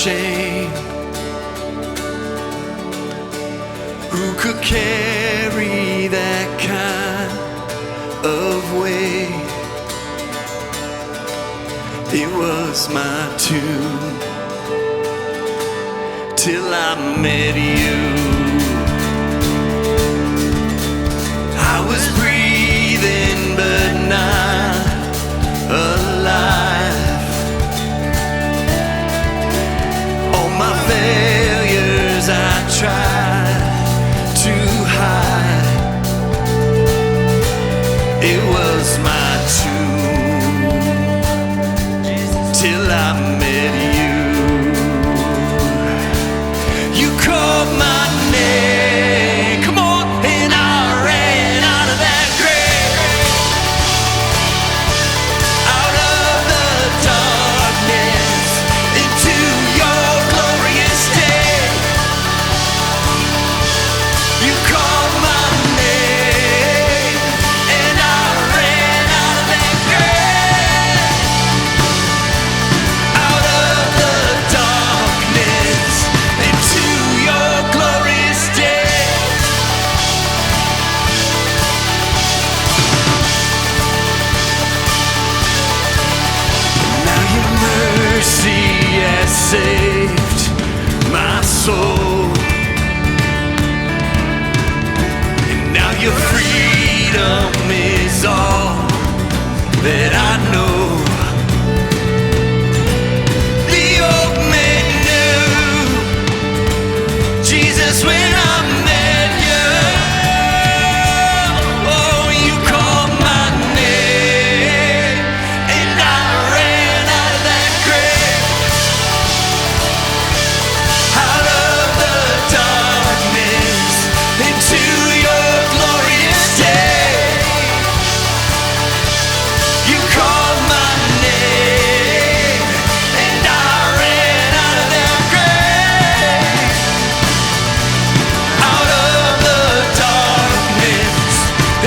shame. Who could carry that kind of weight? It was my tune till I met you. I was breathing but not alive. All my failures I tried to hide. It was my tune till I met you. You called my name, come on, and I ran out of that grave, out of the darkness, into your glorious day. You called my name, and I ran out of that grave, out of the darkness, into your glorious day. Now your mercy has saved my soul, and now your freedom is all that I know. The old man knew Jesus when I met you. Oh, you called my name, and I ran out of that grave, out of the darkness, into your glorious day. You called my name, and I ran out of that grave, out of the darkness,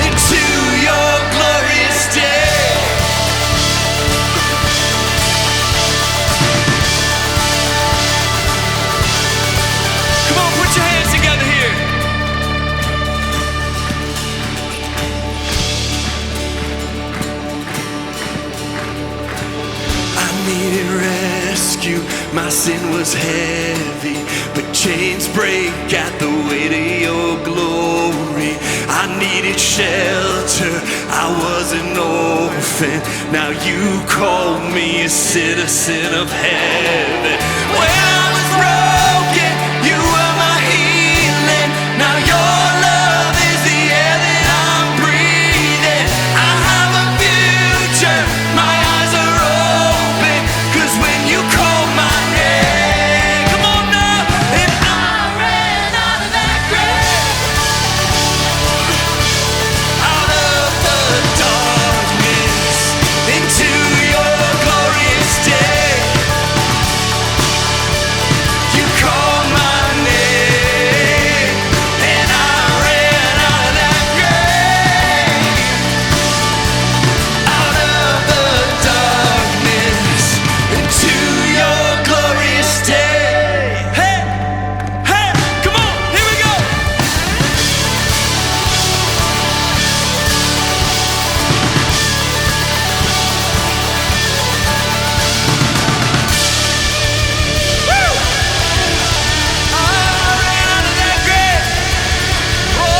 into your glorious day. Come on, put your hands together here. I needed rescue, my sin was heavy, but chains break at the weight of your glory. I needed shelter, I was an orphan, now you called me a citizen of heaven. When I was broken, you were my healing, now your love is the air that I'm breathing. I have a future, my eyes are open, 'cause when you call my name, come on now, and I ran out of that grave, out of the darkness, into your glorious day. You called my name, and I ran out of that grave, out of the darkness, into your glorious day. Hey, hey, come on, here we go. Woo! I ran out of that grave. Oh,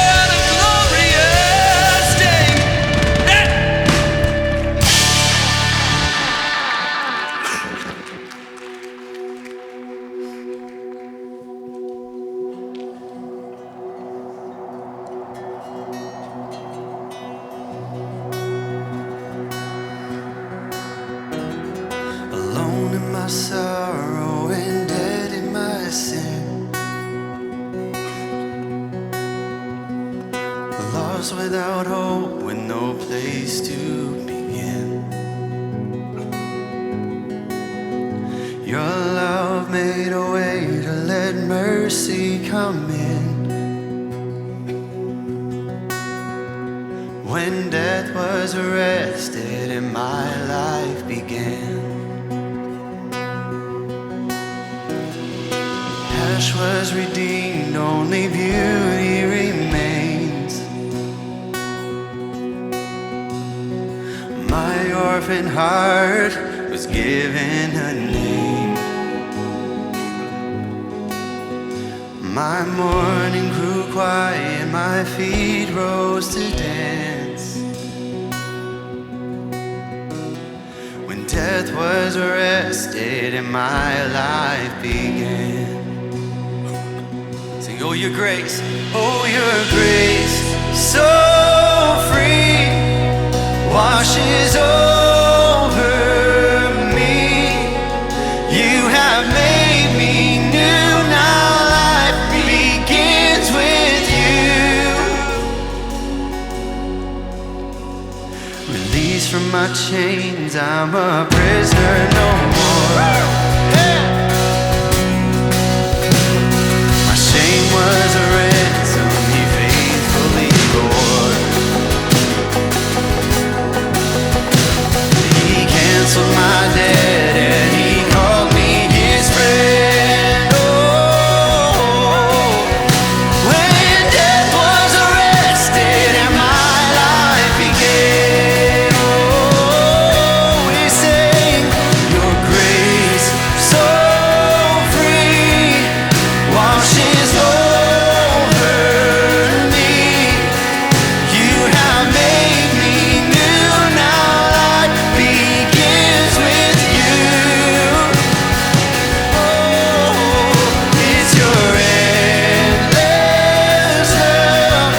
what a glorious day. Hey. Alone in my sorrow and dead in my sin, lost without hope with no place to begin. Your love made a way to let mercy come in. When death was arrested and my life began. was redeemed, only beauty remains. My orphan heart was given a name. My morning grew quiet, my feet rose to dance. When death was arrested and my life began. Sing, oh, your grace, oh, your grace, so free, washes over me. You have made me new, now life begins with you. Released from my chains, I'm a prisoner no more. My shame was a ransom he faithfully bore. He canceled my debt and he called me his friend. Oh, when death was arrested and my life began. Oh, we sing your grace so free, washes over me. You have made me new, now life begins with you. Oh, it's your endless love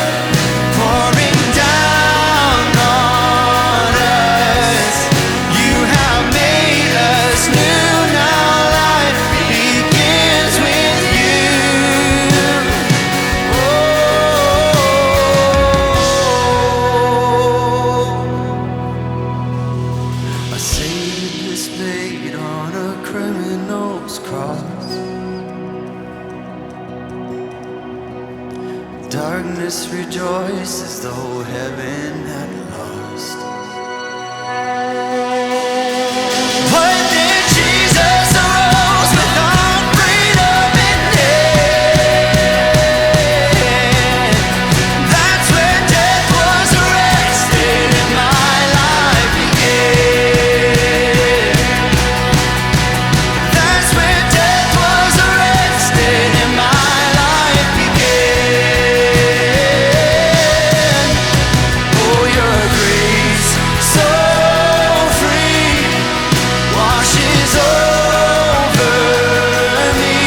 pouring down on us. You have made us new, now life begins with you. Oh, a Savior displayed on a criminal's cross. Darkness rejoices though heaven had lost. But then Jesus arose with all freedom in hand. That's when death was arrested and my life began. That's when death was arrested and my life began. Oh, your grace so free, washes over me.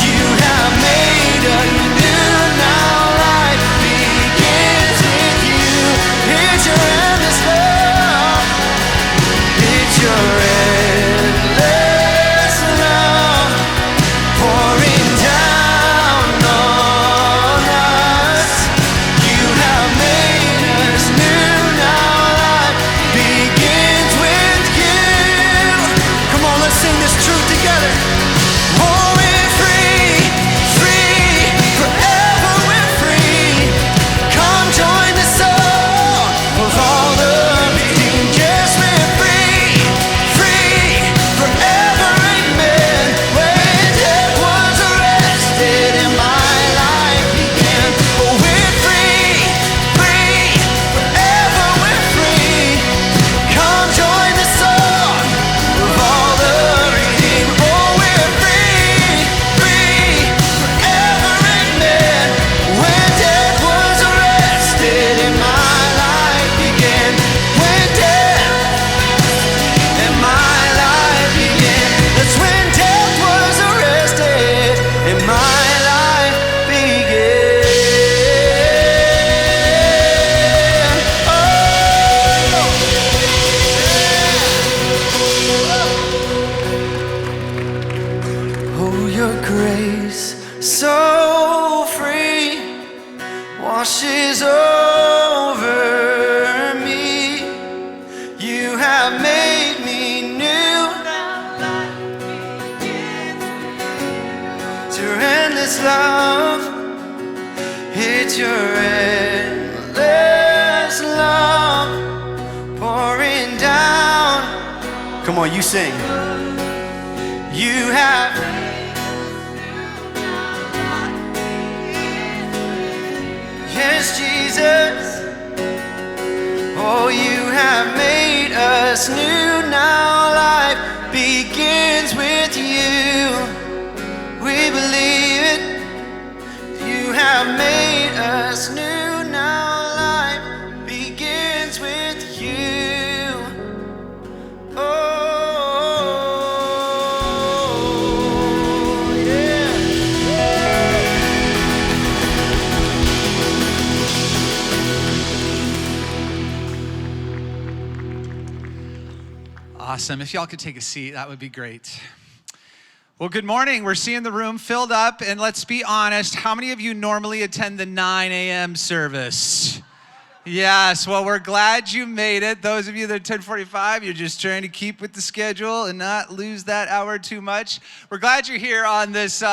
You have made us new, now life begins with you. It's your endless love, it's your endless love pouring down on us. You have made us new, now life begins with you. Come on, let's sing this truth together. Oh, we're free, free, forever we're free. Come join the song of all the redeemed. Yes, we're free, free, forever, amen. When death was arrested and my life began. Oh, we're free, free, forever we're free. Come join the song of all the redeemed. Oh, we're free, free, forever, amen. When death was arrested and my life began. When death and my life began. That's when death was arrested and my life began. Oh, your grace so free, washes over me. You have made me new. It's your endless love, it's your endless love pouring down. Come on, you sing. You have us new now. Life begins with you. We believe it. You have made us new now. Life begins with you. Oh, yeah. Awesome. If y'all could take a seat, that would be great. Well, good morning. We're seeing the room filled up, and let's be honest, how many of you normally attend the 9 a.m. service? Yes, well, we're glad you made it. Those of you that are 10:45, you're just trying to keep with the schedule and not lose that hour too much. We're glad you're here on this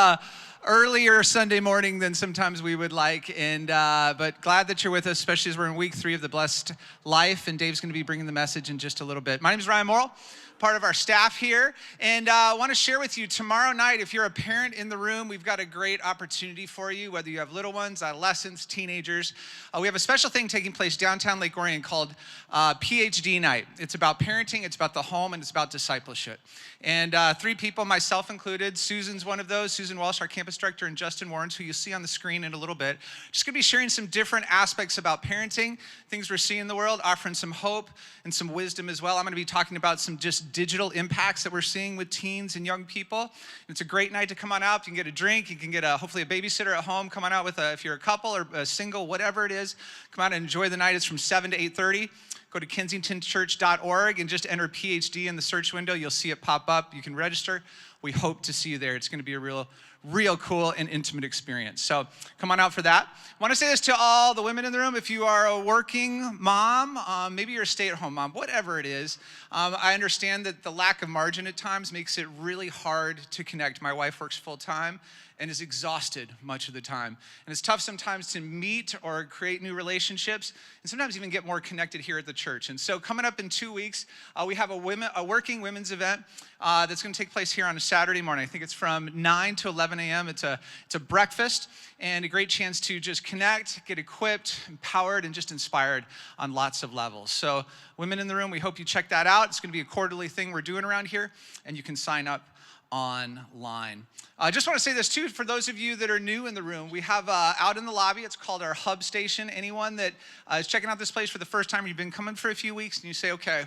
earlier Sunday morning than sometimes we would like, but glad that you're with us, especially as we're in week 3 of the Blessed Life, and Dave's going to be bringing the message in just a little bit. My name is Ryan Morrill, part of our staff here, and I want to share with you tomorrow night, if you're a parent in the room, we've got a great opportunity for you, whether you have little ones, adolescents, teenagers. We have a special thing taking place downtown Lake Orion called PhD Night. It's about parenting, it's about the home, and it's about discipleship. And 3 people, myself included, Susan's one of those, Susan Walsh, our campus director, and Justin Warrens, who you'll see on the screen in a little bit. Just gonna be sharing some different aspects about parenting, things we're seeing in the world, offering some hope and some wisdom as well. I'm gonna be talking about some just digital impacts that we're seeing with teens and young people. And it's a great night to come on out. You can get a drink, you can get hopefully a babysitter at home, come on out with if you're a couple or a single, whatever it is, come out and enjoy the night. It's from 7 to 8:30. Go to kensingtonchurch.org and just enter PhD in the search window. You'll see it pop up. You can register. We hope to see you there. It's going to be a real cool and intimate experience. So come on out for that. I want to say this to all the women in the room. If you are a working mom, maybe you're a stay-at-home mom, whatever it is, I understand that the lack of margin at times makes it really hard to connect. My wife works full-time and is exhausted much of the time. And it's tough sometimes to meet or create new relationships, and sometimes even get more connected here at the church. And so coming up in 2 weeks, we have a working women's event that's gonna take place here on a Saturday morning. I think it's from 9 to 11 a.m. It's a breakfast and a great chance to just connect, get equipped, empowered, and just inspired on lots of levels. So women in the room, we hope you check that out. It's gonna be a quarterly thing we're doing around here, and you can sign up online. I just want to say this too, for those of you that are new in the room, we have out in the lobby, it's called our hub station. Anyone that is checking out this place for the first time, you've been coming for a few weeks and you say, okay,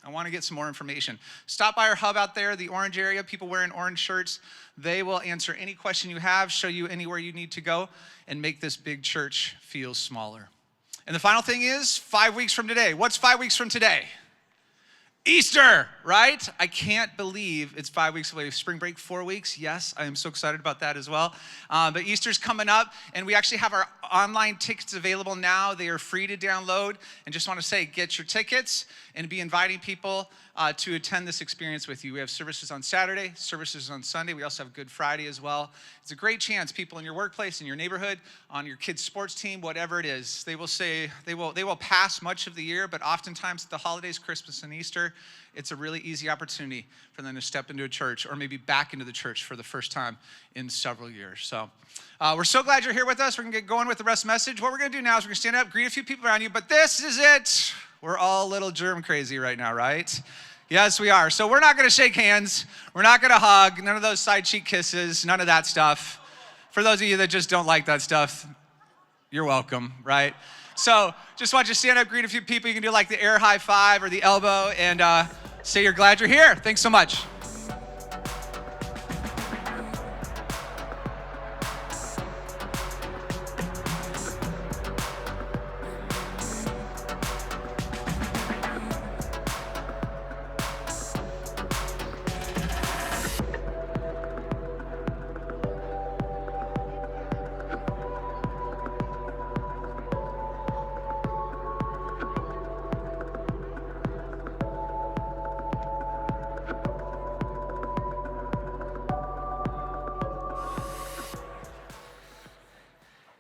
I want to get some more information. Stop by our hub out there, the orange area, people wearing orange shirts. They will answer any question you have, show you anywhere you need to go, and make this big church feel smaller. And the final thing is 5 weeks from today. What's 5 weeks from today? Easter, right? I can't believe it's 5 weeks away. Spring break, 4 weeks. Yes, I am so excited about that as well. But Easter's coming up, and we actually have our online tickets available now. They are free to download. And just want to say, get your tickets and be inviting people to attend this experience with you. We have services on Saturday, services on Sunday. We also have Good Friday as well. It's a great chance. People in your workplace, in your neighborhood, on your kids' sports team, whatever it is, they will pass much of the year, but oftentimes at the holidays, Christmas and Easter, it's a really easy opportunity for them to step into a church or maybe back into the church for the first time in several years. So we're so glad you're here with us. We're going to get going with the rest of the message. What we're going to do now is we're going to stand up, greet a few people around you, but this is it. We're all a little germ crazy right now, right? Yes, we are. So we're not going to shake hands. We're not going to hug. None of those side cheek kisses. None of that stuff. For those of you that just don't like that stuff, you're welcome, right? So just want you to stand up, greet a few people. You can do like the air high five or the elbow and say you're glad you're here. Thanks so much.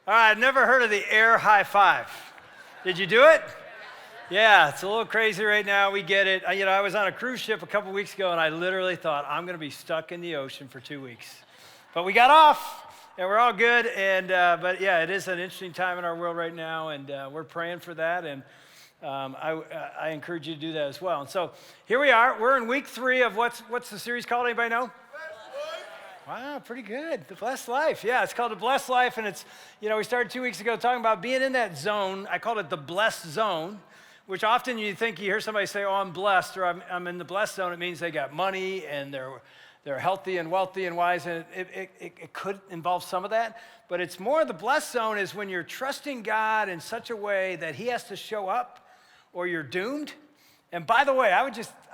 All right, I've never heard of the air high five. Did you do it? Yeah, it's a little crazy right now. We get it. I was on a cruise ship a couple weeks ago, and I literally thought, I'm going to be stuck in the ocean for 2 weeks. But we got off, and we're all good. But yeah, it is an interesting time in our world right now, and we're praying for that. And I encourage you to do that as well. And so here we are. We're in week 3 of what's the series called? Anybody know? Wow, pretty good. The Blessed Life. Yeah, it's called The Blessed Life, and it's, we started 2 weeks ago talking about being in that zone. I called it the blessed zone, which often you hear somebody say, oh, I'm blessed, or I'm in the blessed zone. It means they got money and they're healthy and wealthy and wise, and it could involve some of that. But it's more the blessed zone is when you're trusting God in such a way that he has to show up or you're doomed. And by the way, I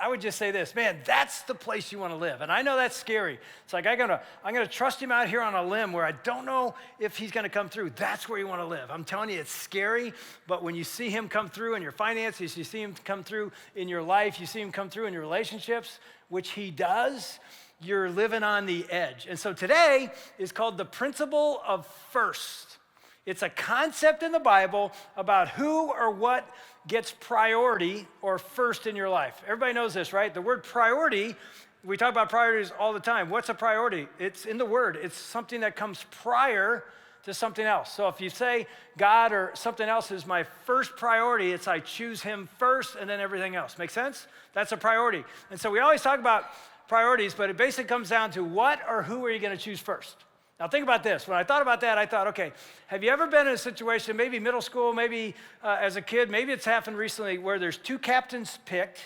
would just say this, man, that's the place you want to live. And I know that's scary. It's like I'm gonna trust him out here on a limb where I don't know if he's gonna come through. That's where you want to live. I'm telling you, it's scary, but when you see him come through in your finances, you see him come through in your life, you see him come through in your relationships, which he does, you're living on the edge. And so today is called the principle of first. It's a concept in the Bible about who or what gets priority or first in your life. Everybody knows this, right? The word priority, we talk about priorities all the time. What's a priority? It's in the word. It's something that comes prior to something else. So if you say God or something else is my first priority, it's I choose him first and then everything else. Make sense? That's a priority. And so we always talk about priorities, but it basically comes down to what or who are you going to choose first? Now think about this. When I thought about that, I thought, okay, have you ever been in a situation, maybe middle school, maybe as a kid, maybe it's happened recently, where there's 2 captains picked,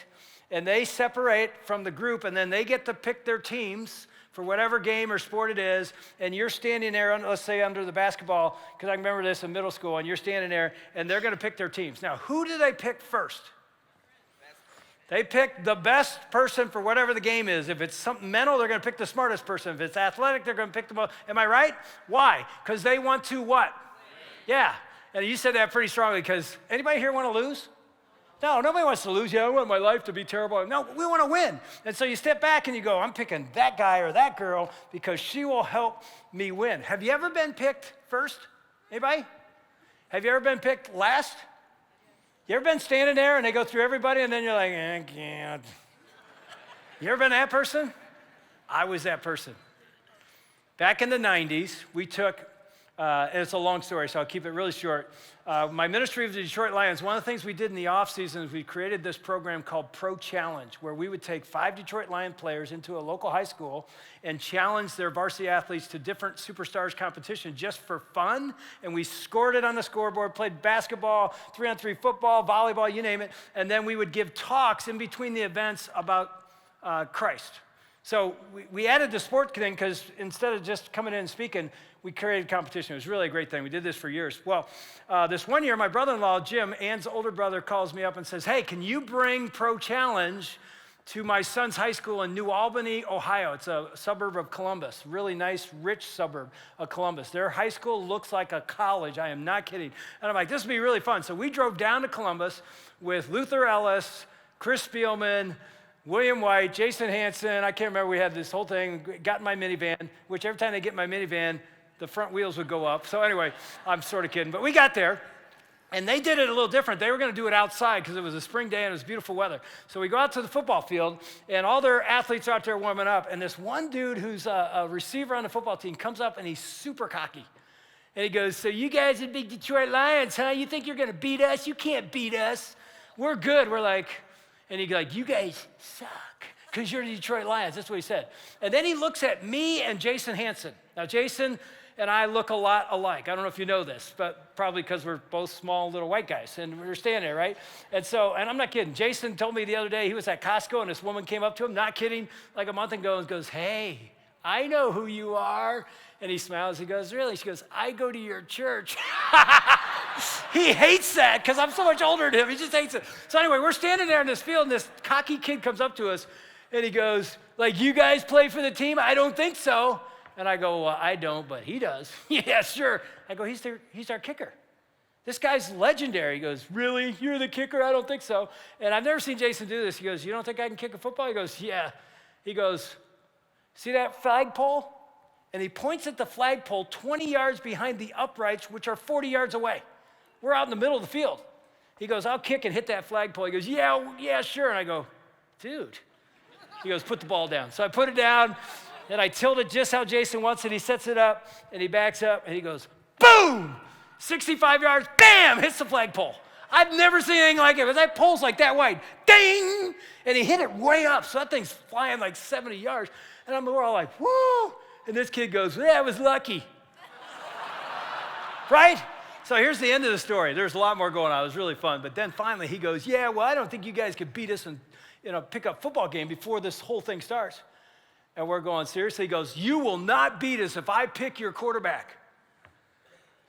and they separate from the group, and then they get to pick their teams for whatever game or sport it is, and you're standing there, let's say under the basketball, because I remember this in middle school, and you're standing there, and they're going to pick their teams. Now, who do they pick first? They pick the best person for whatever the game is. If it's something mental, they're going to pick the smartest person. If it's athletic, they're going to pick the most. Am I right? Why? Because they want to what? Yeah. And you said that pretty strongly because anybody here want to lose? No, nobody wants to lose. Yeah, I want my life to be terrible. No, we want to win. And so you step back and you go, I'm picking that guy or that girl because she will help me win. Have you ever been picked first? Anybody? Have you ever been picked last? You ever been standing there and they go through everybody and then you're like, I can't. You ever been that person? I was that person. Back in the 90s, we took, and it's a long story, so I'll keep it really short. My ministry of the Detroit Lions, one of the things we did in the off season is we created this program called Pro Challenge, where we would take 5 Detroit Lion players into a local high school and challenge their varsity athletes to different superstars competition just for fun. And we scored it on the scoreboard, played basketball, 3-on-3 football, volleyball, you name it. And then we would give talks in between the events about Christ. So we added the sport thing because instead of just coming in and speaking, we created competition. It was really a great thing. We did this for years. Well, this one year, my brother-in-law, Jim, Ann's older brother, calls me up and says, hey, can you bring Pro Challenge to my son's high school in New Albany, Ohio? It's a suburb of Columbus, really nice, rich suburb of Columbus. Their high school looks like a college. I am not kidding. And I'm like, this will be really fun. So we drove down to Columbus with Luther Ellis, Chris Spielman, William White, Jason Hansen. I can't remember. We had this whole thing. Got in my minivan, which every time they get in my minivan, the front wheels would go up. So anyway, I'm sort of kidding. But we got there, and they did it a little different. They were going to do it outside because it was a spring day and it was beautiful weather. So we go out to the football field, and all their athletes are out there warming up. And this one dude who's a receiver on the football team comes up, and he's super cocky. And he goes, so you guys are big Detroit Lions, huh? You think you're going to beat us? You can't beat us. We're good. We're like... And he'd be like, you guys suck because you're the Detroit Lions. That's what he said. And then he looks at me and Jason Hansen. Now, Jason and I look a lot alike. I don't know if you know this, but probably because we're both small little white guys. And we're standing there, right? And I'm not kidding. Jason told me the other day he was at Costco and this woman came up to him, not kidding, like a month ago and goes, hey, I know who you are. And he smiles. He goes, really? She goes, I go to your church. He hates that because I'm so much older than him. He just hates it. So anyway, we're standing there in this field, and this cocky kid comes up to us, and he goes, like, you guys play for the team? I don't think so. And I go, well, I don't, but he does. Yeah, sure. I go, he's our kicker. This guy's legendary. He goes, really? You're the kicker? I don't think so. And I've never seen Jason do this. He goes, you don't think I can kick a football? He goes, yeah. He goes, see that flagpole? And he points at the flagpole 20 yards behind the uprights, which are 40 yards away. We're out in the middle of the field. He goes, I'll kick and hit that flagpole. He goes, yeah, sure. And I go, dude. He goes, put the ball down. So I put it down, and I tilt it just how Jason wants it. He sets it up, and he backs up, and he goes, boom! 65 yards, bam! Hits the flagpole. I've never seen anything like it. But that pole's like that wide. Ding! And he hit it way up. So that thing's flying like 70 yards. And we're all like, whoa. And this kid goes, yeah, I was lucky. Right? So here's the end of the story. There's a lot more going on. It was really fun. But then finally he goes, yeah, well, I don't think you guys could beat us in a pickup football game before this whole thing starts. And we're going, seriously? He goes, you will not beat us if I pick your quarterback.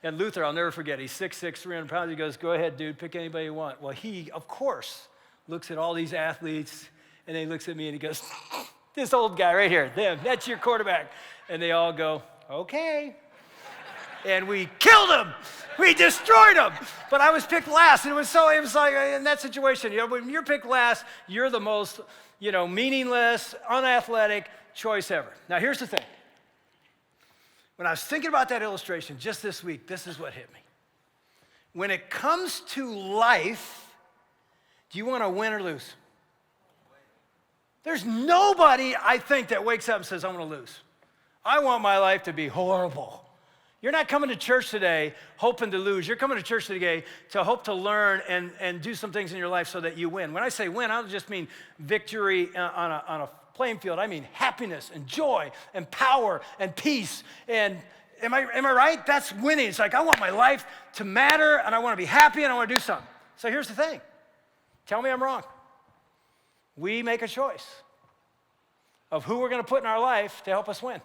And Luther, I'll never forget, he's 6'6", 300 pounds. He goes, go ahead, dude, pick anybody you want. Well, he, of course, looks at all these athletes, and then he looks at me and he goes, this old guy right here, that's your quarterback. And they all go, okay. And we killed him. We destroyed him. But I was picked last, and it was like in that situation, when you're picked last, you're the most, meaningless, unathletic choice ever. Now, here's the thing. When I was thinking about that illustration just this week, this is what hit me. When it comes to life, do you want to win or lose? There's nobody, I think, that wakes up and says, I'm going to lose. I want my life to be horrible. You're not coming to church today hoping to lose. You're coming to church today to hope to learn and do some things in your life so that you win. When I say win, I don't just mean victory on a playing field. I mean happiness and joy and power and peace. And am I right? That's winning. It's like I want my life to matter and I want to be happy and I want to do something. So here's the thing. Tell me I'm wrong. We make a choice of who we're going to put in our life to help us win.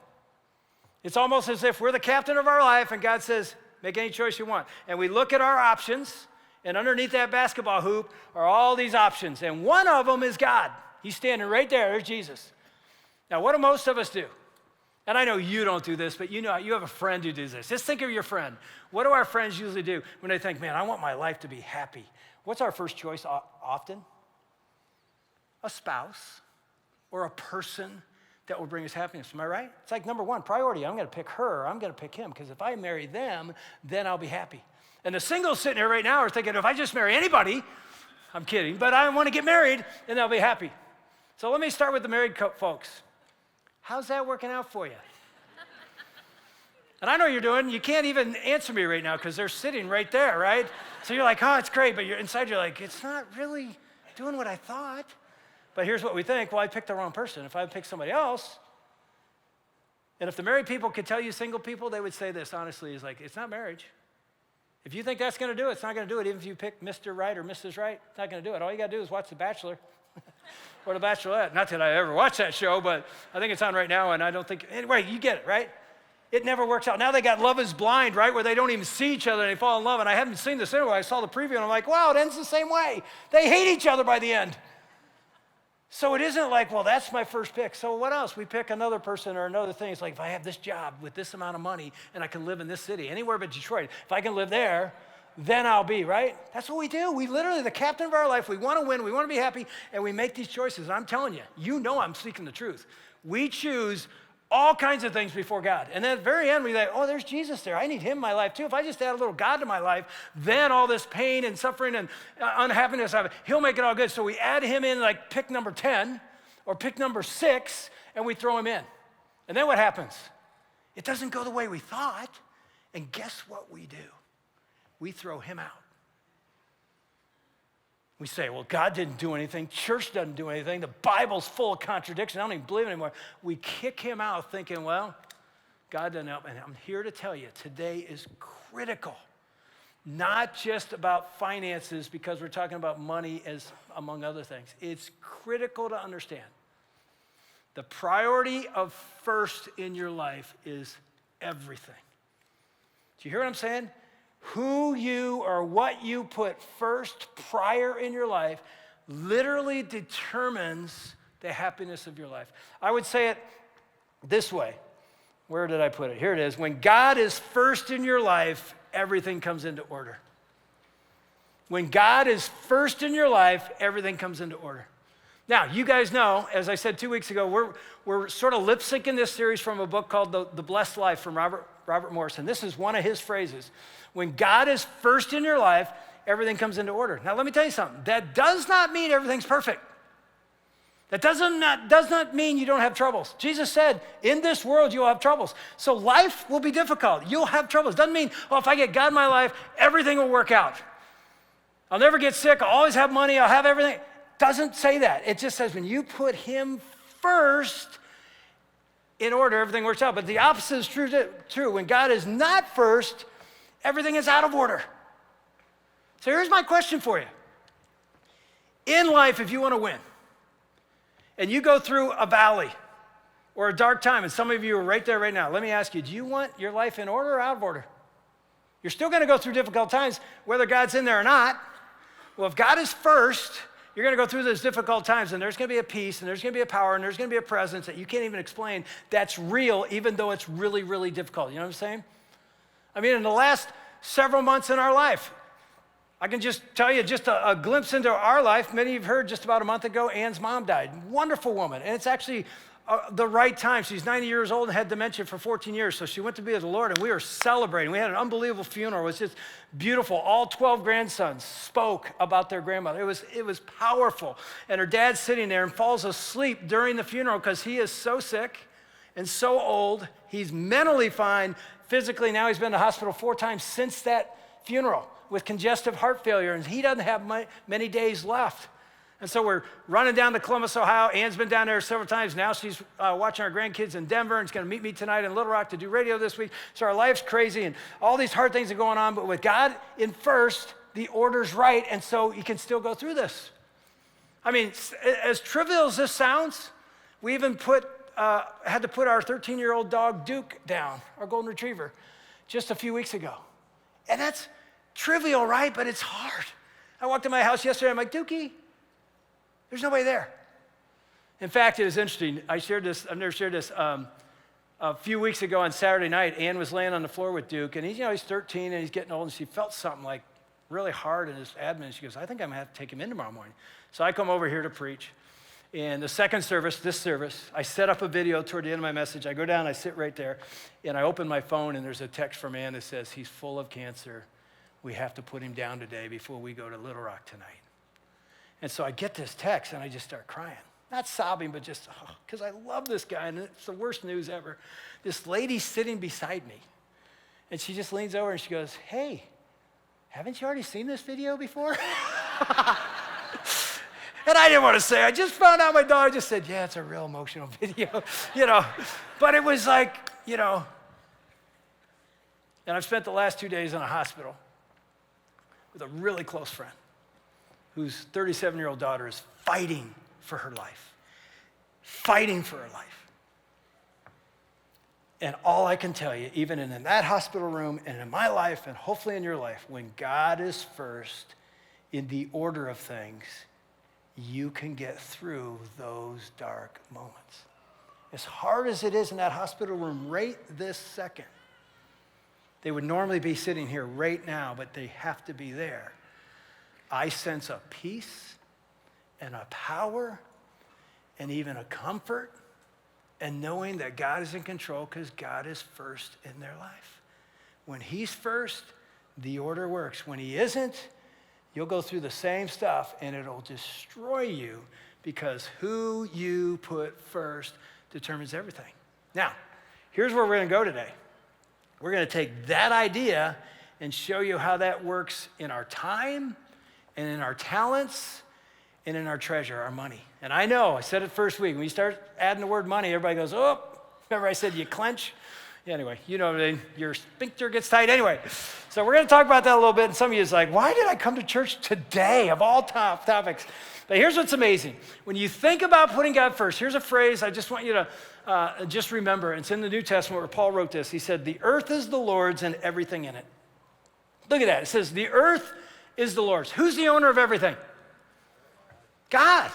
It's almost as if we're the captain of our life and God says, make any choice you want. And we look at our options, and underneath that basketball hoop are all these options. And one of them is God. He's standing right there. There's Jesus. Now, what do most of us do? And I know you don't do this, but you have a friend who does this. Just think of your friend. What do our friends usually do when they think, man, I want my life to be happy? What's our first choice often? A spouse or a person that will bring us happiness. Am I right? It's like number one, priority. I'm going to pick her, or I'm going to pick him, because if I marry them, then I'll be happy. And the singles sitting here right now are thinking, if I just marry anybody, I'm kidding, but I want to get married, and I'll be happy. So let me start with the married folks. How's that working out for you? And I know you can't even answer me right now because they're sitting right there, right? So you're like, oh, it's great, but inside you're like, it's not really doing what I thought. But here's what we think, well, I picked the wrong person. If I pick somebody else, and if the married people could tell you single people, they would say this, honestly, is like, it's not marriage. If you think that's going to do it, it's not going to do it. Even if you pick Mr. Right or Mrs. Right, it's not going to do it. All you got to do is watch The Bachelor or The Bachelorette. Not that I ever watched that show, but I think it's on right now, and I don't think, anyway, you get it, right? It never works out. Now they got Love is Blind, right, where they don't even see each other and they fall in love, and I haven't seen this anyway. I saw the preview, and I'm like, wow, it ends the same way. They hate each other by the end. So it isn't like, well, that's my first pick. So what else? We pick another person or another thing. It's like, if I have this job with this amount of money and I can live in this city, anywhere but Detroit, if I can live there, then I'll be, right? That's what we do. We literally, the captain of our life, we want to win, we want to be happy, and we make these choices. And I'm telling you, I'm speaking the truth. We choose all kinds of things before God. And then at the very end, we like, oh, there's Jesus there. I need him in my life too. If I just add a little God to my life, then all this pain and suffering and unhappiness, he'll make it all good. So we add him in like pick number 10 or pick number 6, and we throw him in. And then what happens? It doesn't go the way we thought. And guess what we do? We throw him out. We say, well, God didn't do anything. Church doesn't do anything. The Bible's full of contradictions. I don't even believe it anymore. We kick him out thinking, well, God doesn't help. And I'm here to tell you, today is critical. Not just about finances, because we're talking about money as among other things. It's critical to understand. The priority of first in your life is everything. Do you hear what I'm saying? Who you or what you put first prior in your life literally determines the happiness of your life. I would say it this way. Where did I put it? Here it is. When God is first in your life, everything comes into order. When God is first in your life, everything comes into order. Now, you guys know, as I said 2 weeks ago, we're sort of lip syncing this series from a book called The Blessed Life from Robert Morrison. This is one of his phrases. When God is first in your life, everything comes into order. Now, let me tell you something. That does not mean everything's perfect. That does not mean you don't have troubles. Jesus said, in this world, you'll have troubles. So life will be difficult. You'll have troubles. Doesn't mean, oh, if I get God in my life, everything will work out. I'll never get sick. I'll always have money. I'll have everything. Doesn't say that. It just says when you put him first, in order, everything works out. But the opposite is true. When God is not first, everything is out of order. So here's my question for you. In life, if you want to win, and you go through a valley or a dark time, and some of you are right there right now, let me ask you, do you want your life in order or out of order? You're still going to go through difficult times, whether God's in there or not. Well, if God is first, you're going to go through those difficult times, and there's going to be a peace, and there's going to be a power, and there's going to be a presence that you can't even explain that's real, even though it's really, really difficult. You know what I'm saying? I mean, in the last several months in our life, I can just tell you just a glimpse into our life. Many of you have heard just about a month ago, Ann's mom died. Wonderful woman. And it's actually the right time. She's 90 years old and had dementia for 14 years. So she went to be with the Lord, and we were celebrating. We had an unbelievable funeral. It was just beautiful. All 12 grandsons spoke about their grandmother. It was powerful. And her dad's sitting there and falls asleep during the funeral because he is so sick and so old. He's mentally fine. Physically, now he's been to the hospital 4 times since that funeral with congestive heart failure, and he doesn't have many days left. And so we're running down to Columbus, Ohio. Ann's been down there several times. Now she's watching our grandkids in Denver, and she's going to meet me tonight in Little Rock to do radio this week. So our life's crazy, and all these hard things are going on, but with God in first, the order's right, and so you can still go through this. I mean, as trivial as this sounds, we even had to put our 13-year-old dog, Duke, down, our golden retriever, just a few weeks ago. And that's trivial, right? But it's hard. I walked in my house yesterday. I'm like, Dookie, there's nobody there. In fact, it was interesting. I've never shared this. A few weeks ago on Saturday night, Ann was laying on the floor with Duke, and he's 13 and he's getting old, and she felt something like really hard in his abdomen. She goes, I think I'm gonna have to take him in tomorrow morning. So I come over here to preach. And the second service, this service, I set up a video toward the end of my message. I go down, I sit right there, and I open my phone, and there's a text from Ann that says, he's full of cancer. We have to put him down today before we go to Little Rock tonight. And so I get this text, and I just start crying. Not sobbing, but just, because I love this guy, and it's the worst news ever. This lady's sitting beside me, and she just leans over, and she goes, hey, haven't you already seen this video before? And I didn't want to say, I just found out my dog. I just said, yeah, it's a real emotional video, But it was like, And I've spent the last 2 days in a hospital with a really close friend whose 37-year-old daughter is fighting for her life. Fighting for her life. And all I can tell you, even in that hospital room and in my life and hopefully in your life, when God is first in the order of things, you can get through those dark moments. As hard as it is in that hospital room right this second, they would normally be sitting here right now, but they have to be there. I sense a peace and a power and even a comfort and knowing that God is in control because God is first in their life. When he's first, the order works. When he isn't, you'll go through the same stuff and it'll destroy you because who you put first determines everything. Now, here's where we're going to go today. We're going to take that idea and show you how that works in our time and in our talents and in our treasure, our money. And I know, I said it first week, when you start adding the word money, everybody goes, oh, remember I said you clench? Yeah, anyway, you know what I mean? Your sphincter gets tight. Anyway, so we're going to talk about that a little bit. And some of you is like, why did I come to church today of all topics? But here's what's amazing. When you think about putting God first, here's a phrase I just want you to just remember. It's in the New Testament where Paul wrote this. He said, the earth is the Lord's and everything in it. Look at that. It says, the earth is the Lord's. Who's the owner of everything? God.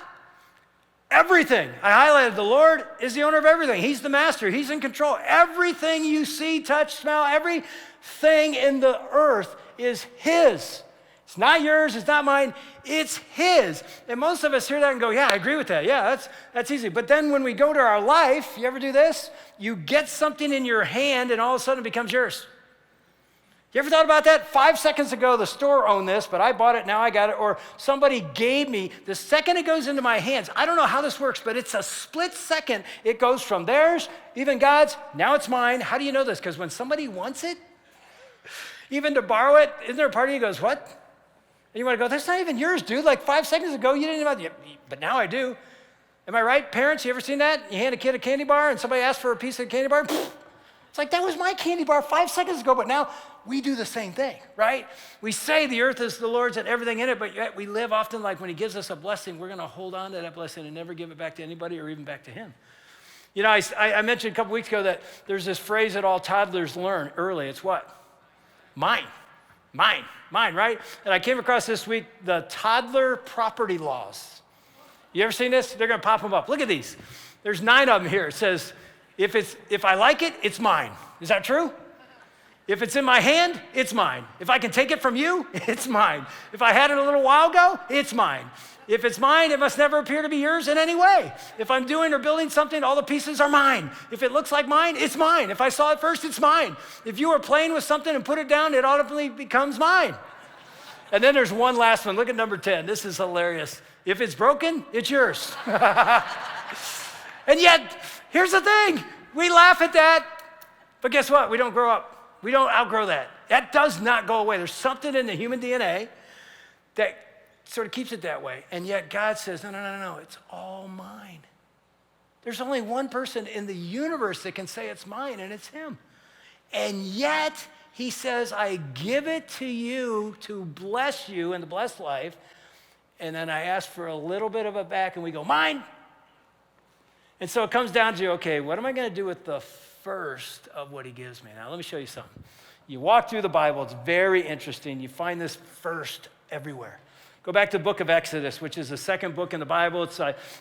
Everything. I highlighted the Lord is the owner of everything. He's the master. He's in control. Everything you see, touch, smell, everything in the earth is his. It's not yours. It's not mine. It's his. And most of us hear that and go, yeah, I agree with that. Yeah, that's easy. But then when we go to our life, you ever do this? You get something in your hand and all of a sudden it becomes yours. You ever thought about that? 5 seconds ago, the store owned this, but I bought it, now I got it. Or somebody gave me, the second it goes into my hands, I don't know how this works, but it's a split second. It goes from theirs, even God's, now it's mine. How do you know this? Because when somebody wants it, even to borrow it, isn't there a part of you goes, what? And you want to go, that's not even yours, dude. Like 5 seconds ago, you didn't even, but now I do. Am I right? Parents, you ever seen that? You hand a kid a candy bar and somebody asks for a piece of candy bar? It's like, that was my candy bar 5 seconds ago, but now we do the same thing, right? We say the earth is the Lord's and everything in it, but yet we live often like when he gives us a blessing, we're going to hold on to that blessing and never give it back to anybody or even back to him. You know, I mentioned a couple weeks ago that there's this phrase that all toddlers learn early. It's what? Mine, right? And I came across this week the toddler property laws. You ever seen this? They're going to pop them up. Look at these. There's 9 of them here. It says, if I like it, it's mine. Is that true? If it's in my hand, it's mine. If I can take it from you, it's mine. If I had it a little while ago, it's mine. If it's mine, it must never appear to be yours in any way. If I'm doing or building something, all the pieces are mine. If it looks like mine, it's mine. If I saw it first, it's mine. If you were playing with something and put it down, it automatically becomes mine. And then there's one last one. Look at number 10. This is hilarious. If it's broken, it's yours. And yet, here's the thing. We laugh at that, but guess what? We don't grow up. We don't outgrow that. That does not go away. There's something in the human DNA that sort of keeps it that way. And yet God says, no, it's all mine. There's only one person in the universe that can say it's mine, and it's him. And yet he says, I give it to you to bless you in the blessed life. And then I ask for a little bit of it back, and we go, mine. And so it comes down to, okay, what am I going to do with the first of what he gives me? Now, let me show you something. You walk through the Bible, it's very interesting. You find this first everywhere. Go back to the book of Exodus, which is the second book in the Bible. It's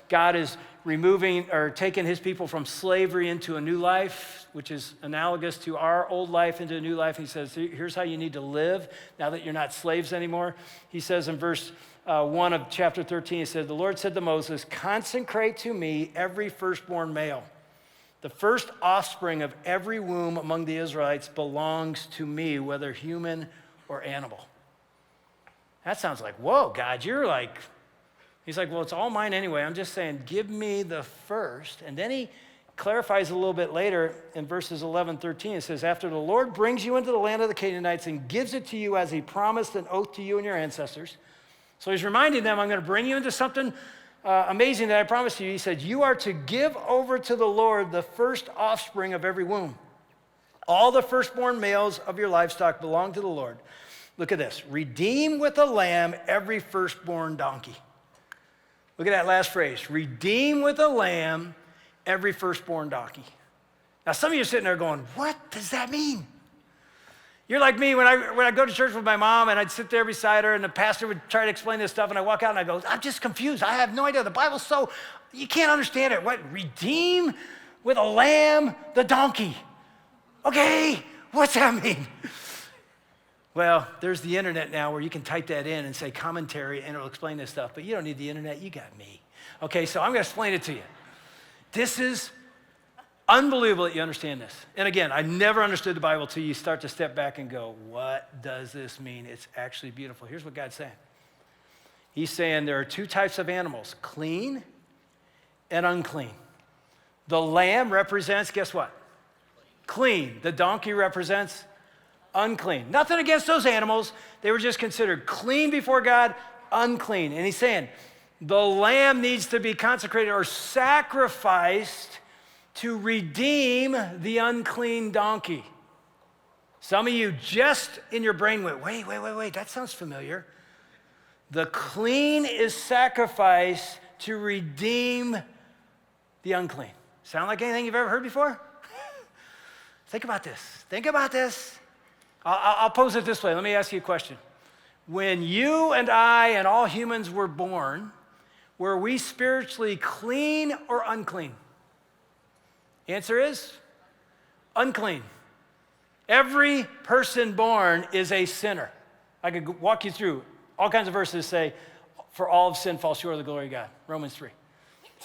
God is removing or taking his people from slavery into a new life, which is analogous to our old life into a new life. He says, here's how you need to live now that you're not slaves anymore. He says in verse 1 of chapter 13, he said, the Lord said to Moses, consecrate to me every firstborn male. The first offspring of every womb among the Israelites belongs to me, whether human or animal. That sounds like, whoa, God, he's like, well, it's all mine anyway. I'm just saying, give me the first. And then he clarifies a little bit later in verses 11, 13. It says, after the Lord brings you into the land of the Canaanites and gives it to you as he promised an oath to you and your ancestors. So he's reminding them, I'm going to bring you into something amazing that I promised you. He said, you are to give over to the Lord the first offspring of every womb. All the firstborn males of your livestock belong to the Lord. Look at this. Redeem with a lamb every firstborn donkey. Look at that last phrase. Redeem with a lamb every firstborn donkey. Now, some of you are sitting there going, what does that mean? You're like me when I go to church with my mom and I'd sit there beside her and the pastor would try to explain this stuff and I walk out and I go, I'm just confused. I have no idea. The Bible's so, you can't understand it. What? Redeem with a lamb the donkey. Okay, what's that mean? Well, there's the internet now where you can type that in and say commentary and it'll explain this stuff, but you don't need the internet, you got me. Okay, so I'm gonna explain it to you. This is unbelievable that you understand this. And again, I never understood the Bible till you start to step back and go, what does this mean? It's actually beautiful. Here's what God's saying. He's saying there are 2 types of animals, clean and unclean. The lamb represents, guess what? Clean. The donkey represents unclean. Nothing against those animals. They were just considered clean before God, unclean. And he's saying the lamb needs to be consecrated or sacrificed to redeem the unclean donkey. Some of you just in your brain went, wait, that sounds familiar. The clean is sacrificed to redeem the unclean. Sound like anything you've ever heard before? Think about this. I'll pose it this way. Let me ask you a question. When you and I and all humans were born, were we spiritually clean or unclean? Answer is unclean. Every person born is a sinner. I could walk you through all kinds of verses say, for all of sin falls short of the glory of God, Romans 3.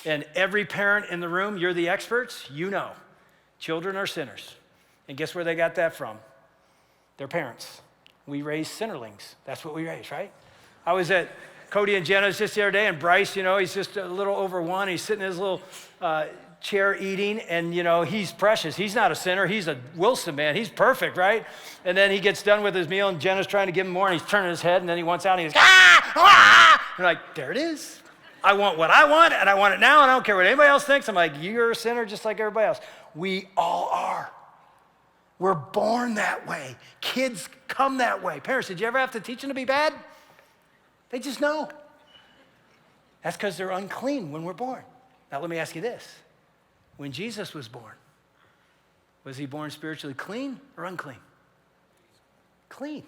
And every parent in the room, you're the experts, you know, children are sinners. And guess where they got that from? Their parents. We raise sinnerlings. That's what we raise, right? I was at Cody and Jenna's just the other day, and Bryce, he's just a little over 1. He's sitting in his little chair eating, and he's precious. He's not a sinner. He's a Wilson man. He's perfect, right? And then he gets done with his meal, and Jenna's trying to give him more, and he's turning his head, and then he wants out, and he goes, ah, ah! And I'm like, there it is. I want what I want, and I want it now, and I don't care what anybody else thinks. I'm like, you're a sinner just like everybody else. We all are. We're born that way. Kids come that way. Parents, did you ever have to teach them to be bad? They just know. That's because they're unclean when we're born. Now, let me ask you this. When Jesus was he born spiritually clean or unclean? Clean.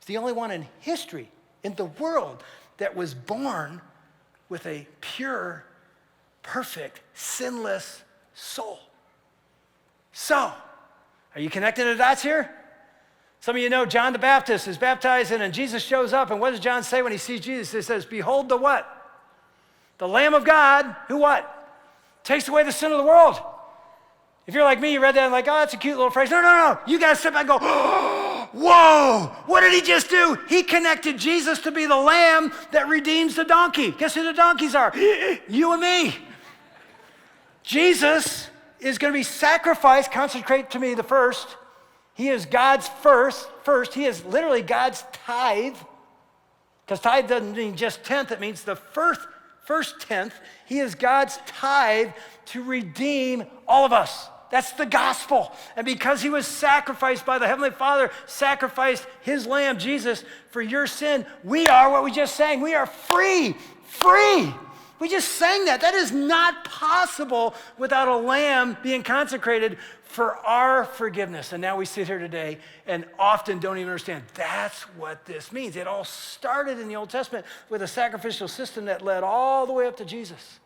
He's the only one in history, in the world, that was born with a pure, perfect, sinless soul. So, are you connecting the dots here? Some of you know John the Baptist is baptized, and then Jesus shows up, and what does John say when he sees Jesus? He says, behold the what? The Lamb of God, who what? Takes away the sin of the world. If you're like me, you read that and like, oh, that's a cute little phrase. No. You got to step back and go, oh, whoa, what did he just do? He connected Jesus to be the lamb that redeems the donkey. Guess who the donkeys are? You and me. Jesus is going to be sacrificed. Consecrate to me the first. He is God's first. He is literally God's tithe. Because tithe doesn't mean just tenth. It means the first tenth. He is God's tithe to redeem all of us. That's the gospel. And because he was sacrificed by the Heavenly Father, sacrificed his lamb, Jesus, for your sin, we are what we just sang. We are free. We just sang that. That is not possible without a lamb being consecrated for our forgiveness. And now we sit here today and often don't even understand that's what this means. It all started in the Old Testament with a sacrificial system that led all the way up to Jesus.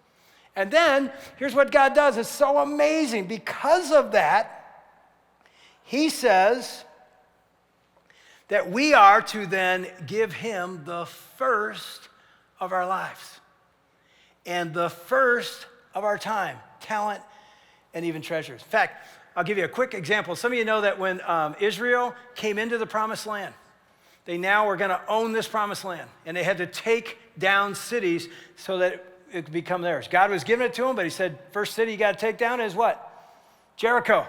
And then here's what God does. It's so amazing. Because of that, he says that we are to then give him the first of our lives and the first of our time, talent, and even treasures. In fact, I'll give you a quick example. Some of you know that when Israel came into the promised land, they now were going to own this promised land, and they had to take down cities so that it could become theirs. God was giving it to them, but he said, first city you got to take down is what? Jericho.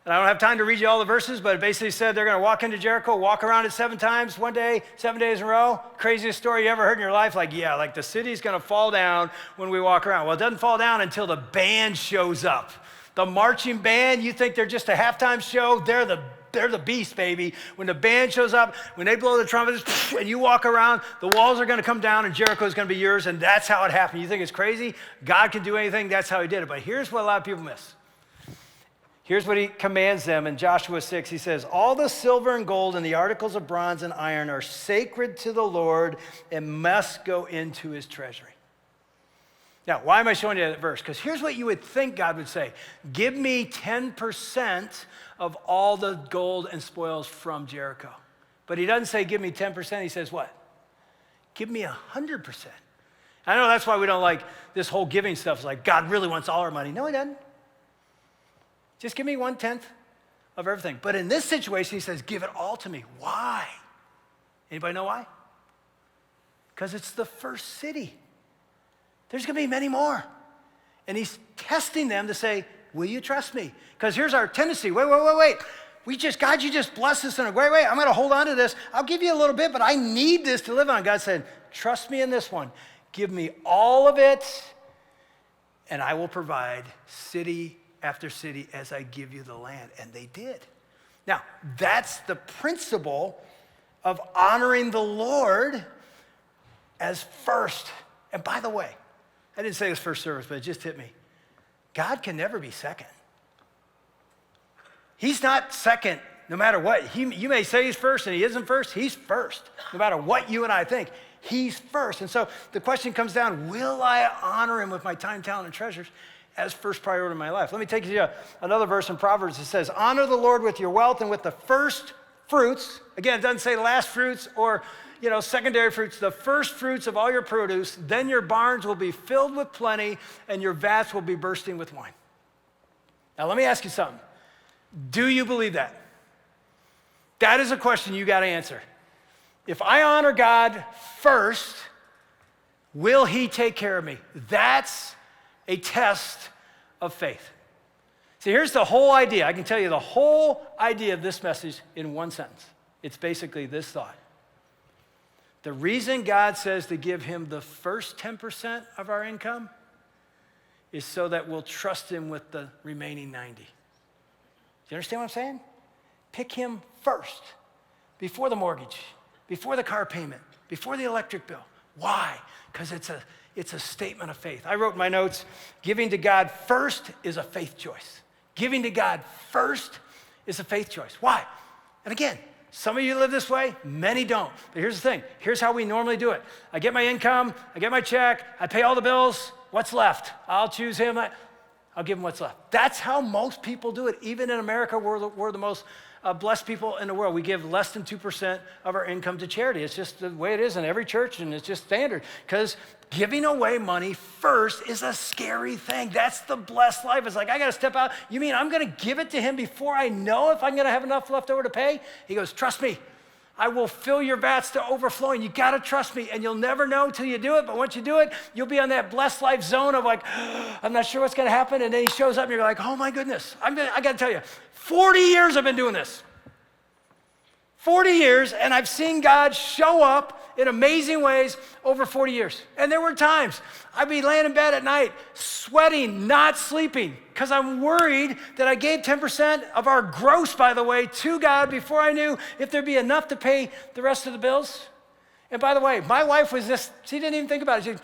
And I don't have time to read you all the verses, but it basically said they're going to walk into Jericho, walk around it 7 times one day, 7 days in a row. Craziest story you ever heard in your life? Like the city's going to fall down when we walk around. Well, it doesn't fall down until the band shows up. The marching band, you think they're just a halftime show? They're the beast, baby. When the band shows up, when they blow the trumpets, and you walk around, the walls are going to come down, and Jericho is going to be yours, and that's how it happened. You think it's crazy? God can do anything. That's how he did it. But here's what a lot of people miss. Here's what he commands them in Joshua 6. He says, all the silver and gold and the articles of bronze and iron are sacred to the Lord and must go into his treasury. Now, why am I showing you that verse? Because here's what you would think God would say. Give me 10% of all the gold and spoils from Jericho. But he doesn't say give me 10%. He says what? Give me 100%. I know that's why we don't like this whole giving stuff. It's like God really wants all our money. No, he doesn't. Just give me 1/10 of everything. But in this situation, he says, give it all to me. Why? Anybody know why? Because it's the first city. There's going to be many more. And he's testing them to say, will you trust me? Because here's our tendency. Wait. God, you just blessed us. I'm going to hold on to this. I'll give you a little bit, but I need this to live on. God said, trust me in this one. Give me all of it, and I will provide city after city as I give you the land. And they did. Now, that's the principle of honoring the Lord as first. And by the way, I didn't say this first service, but it just hit me. God can never be second. He's not second no matter what. You may say he's first and he isn't first. He's first. No matter what you and I think, he's first. And so the question comes down, will I honor him with my time, talent, and treasures as first priority in my life? Let me take you to another verse in Proverbs. It says, honor the Lord with your wealth and with the first fruits. Again, it doesn't say last fruits or secondary fruits, the first fruits of all your produce. Then your barns will be filled with plenty and your vats will be bursting with wine. Now, let me ask you something. Do you believe that? That is a question you got to answer. If I honor God first, will he take care of me? That's a test of faith. See, here's the whole idea. I can tell you the whole idea of this message in one sentence. It's basically this thought. The reason God says to give him the first 10% of our income is so that we'll trust him with the remaining 90. Do you understand what I'm saying? Pick him first, before the mortgage, before the car payment, before the electric bill. Why? Because it's a statement of faith. I wrote in my notes, giving to God first is a faith choice. Giving to God first is a faith choice. Why? And again, some of you live this way, many don't. But here's the thing. Here's how we normally do it. I get my income, I get my check, I pay all the bills. What's left? I'll choose him. I'll give him what's left. That's how most people do it. Even in America, we're the most blessed people in the world. We give less than 2% of our income to charity. It's just the way it is in every church, and it's just standard. Because giving away money first is a scary thing. That's the blessed life. It's like, I got to step out. You mean I'm going to give it to him before I know if I'm going to have enough left over to pay? He goes, trust me. I will fill your vats to overflowing. You got to trust me, and you'll never know until you do it. But once you do it, you'll be on that blessed life zone of like, I'm not sure what's going to happen. And then he shows up, and you're like, oh my goodness. I got to tell you, 40 years I've been doing this. 40 years, and I've seen God show up in amazing ways over 40 years. And there were times I'd be laying in bed at night, sweating, not sleeping, because I'm worried that I gave 10% of our gross, by the way, to God before I knew if there'd be enough to pay the rest of the bills. And by the way, my wife was just, she didn't even think about it.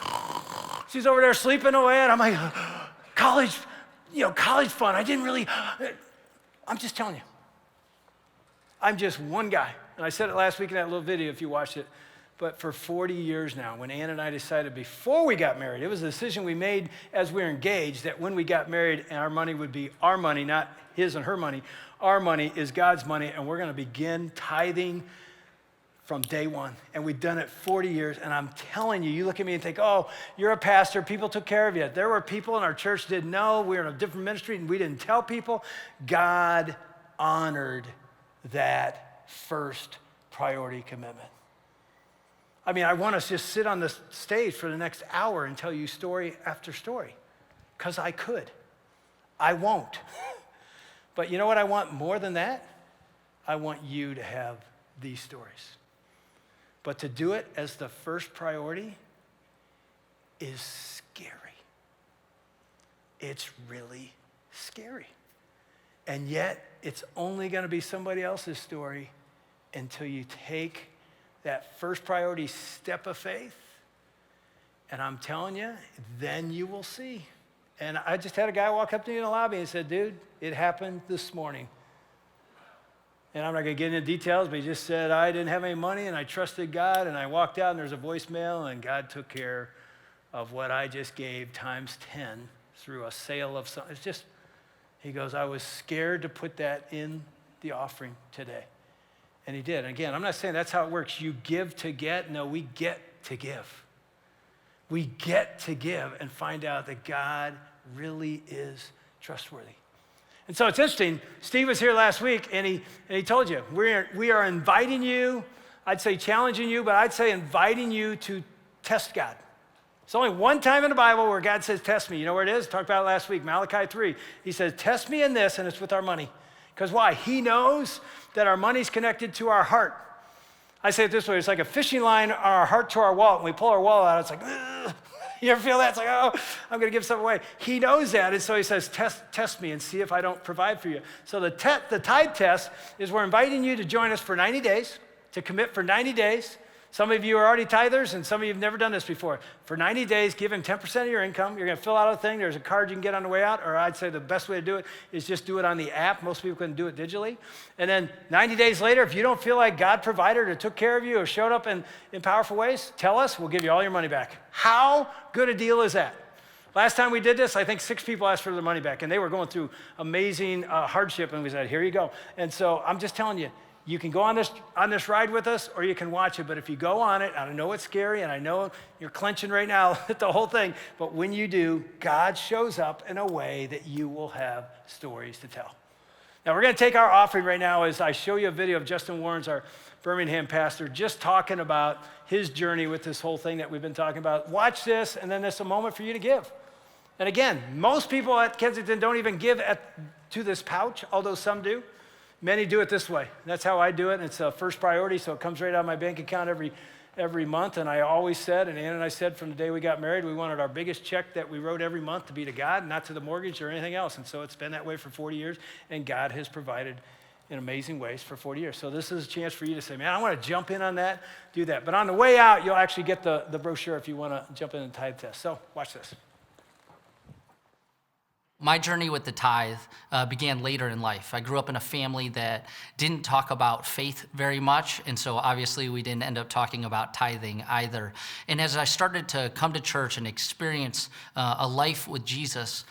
She's over there sleeping away, and I'm like, college fund. I'm just telling you. I'm just one guy. And I said it last week in that little video if you watched it. But for 40 years now, when Ann and I decided before we got married, it was a decision we made as we were engaged that when we got married, our money would be our money, not his and her money. Our money is God's money, and we're going to begin tithing from day one. And we've done it 40 years, and I'm telling you, you look at me and think, oh, you're a pastor, people took care of you. There were people in our church didn't know, we were in a different ministry, and we didn't tell people. God honored that first priority commitment. I mean, I want to just sit on this stage for the next hour and tell you story after story, because I could. I won't. But you know what I want more than that? I want you to have these stories. But to do it as the first priority is scary. It's really scary. And yet, it's only going to be somebody else's story until you take that first priority step of faith. And I'm telling you, then you will see. And I just had a guy walk up to me in the lobby and said, dude, it happened this morning. And I'm not going to get into details, but he just said, I didn't have any money, and I trusted God, and I walked out, and there's a voicemail, and God took care of what I just gave times 10 through a sale of something. It's just, he goes, I was scared to put that in the offering today. And he did. And again, I'm not saying that's how it works. You give to get. No, we get to give. We get to give and find out that God really is trustworthy. And so it's interesting. Steve was here last week, and he told you, we are inviting you, I'd say challenging you, but I'd say inviting you to test God. It's only one time in the Bible where God says, test me. You know where it is? Talked about it last week, Malachi 3. He says, test me in this, and it's with our money. Because why? He knows that our money's connected to our heart. I say it this way, it's like a fishing line, our heart to our wallet. When we pull our wallet out, it's like, ugh. You ever feel that? It's like, oh, I'm going to give something away. He knows that, and so he says, test me and see if I don't provide for you. So the tithe test is we're inviting you to join us for 90 days, to commit for 90 days. Some of you are already tithers, and some of you have never done this before. For 90 days, give him 10% of your income. You're going to fill out a thing. There's a card you can get on the way out, or I'd say the best way to do it is just do it on the app. Most people can do it digitally. And then 90 days later, if you don't feel like God provided or took care of you or showed up in powerful ways, tell us. We'll give you all your money back. How good a deal is that? Last time we did this, I think 6 people asked for their money back, and they were going through amazing hardship, and we said, here you go. And so I'm just telling you, you can go on this ride with us, or you can watch it. But if you go on it, and I know it's scary, and I know you're clenching right now at the whole thing, but when you do, God shows up in a way that you will have stories to tell. Now, we're going to take our offering right now as I show you a video of Justin Warrens, our Birmingham pastor, just talking about his journey with this whole thing that we've been talking about. Watch this, and then there's a moment for you to give. And again, most people at Kensington don't even give to this pouch, although some do. Many do it this way. That's how I do it, and it's a first priority, so it comes right out of my bank account every month. And I always said, and Ann and I said from the day we got married, we wanted our biggest check that we wrote every month to be to God, not to the mortgage or anything else. And so it's been that way for 40 years, and God has provided in amazing ways for 40 years. So this is a chance for you to say, man, I want to jump in on that, do that. But on the way out, you'll actually get the brochure if you want to jump in and tithe test. So watch this. My journey with the tithe began later in life. I grew up in a family that didn't talk about faith very much, and so obviously we didn't end up talking about tithing either. And as I started to come to church and experience a life with Jesus,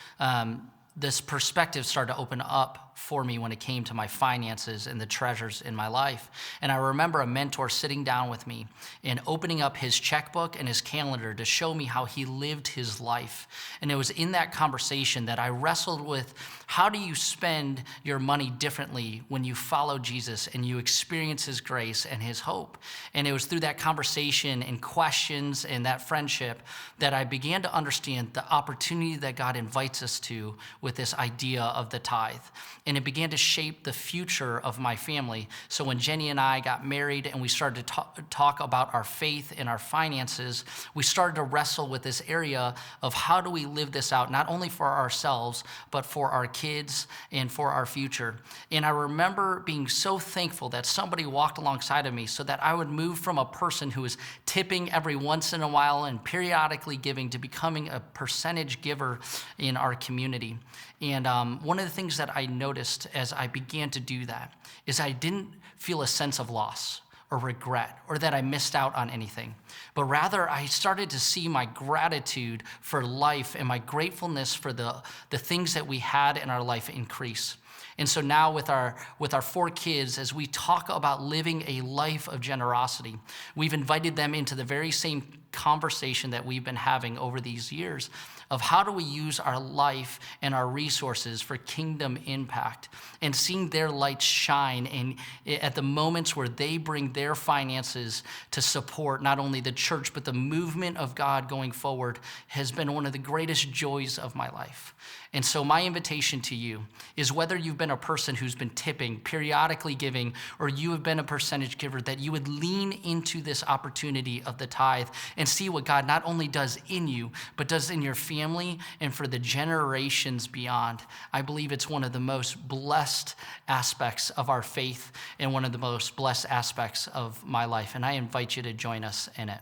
this perspective started to open up for me when it came to my finances and the treasures in my life. And I remember a mentor sitting down with me and opening up his checkbook and his calendar to show me how he lived his life. And it was in that conversation that I wrestled with, how do you spend your money differently when you follow Jesus and you experience his grace and his hope? And it was through that conversation and questions and that friendship that I began to understand the opportunity that God invites us to with this idea of the tithe. And it began to shape the future of my family. So when Jenny and I got married and we started to talk about our faith and our finances, we started to wrestle with this area of how do we live this out, not only for ourselves, but for our kids and for our future. And I remember being so thankful that somebody walked alongside of me so that I would move from a person who was tipping every once in a while and periodically giving to becoming a percentage giver in our community. And one of the things that I noticed as I began to do that is I didn't feel a sense of loss or regret or that I missed out on anything, but rather I started to see my gratitude for life and my gratefulness for the things that we had in our life increase. And so now with our 4 kids, as we talk about living a life of generosity, we've invited them into the very same conversation that we've been having over these years of how do we use our life and our resources for kingdom impact, and seeing their lights shine at the moments where they bring their finances to support not only the church, but the movement of God going forward has been one of the greatest joys of my life. And so my invitation to you is, whether you've been a person who's been tipping, periodically giving, or you have been a percentage giver, that you would lean into this opportunity of the tithe and see what God not only does in you, but does in your family and for the generations beyond. I believe it's one of the most blessed aspects of our faith and one of the most blessed aspects of my life. And I invite you to join us in it.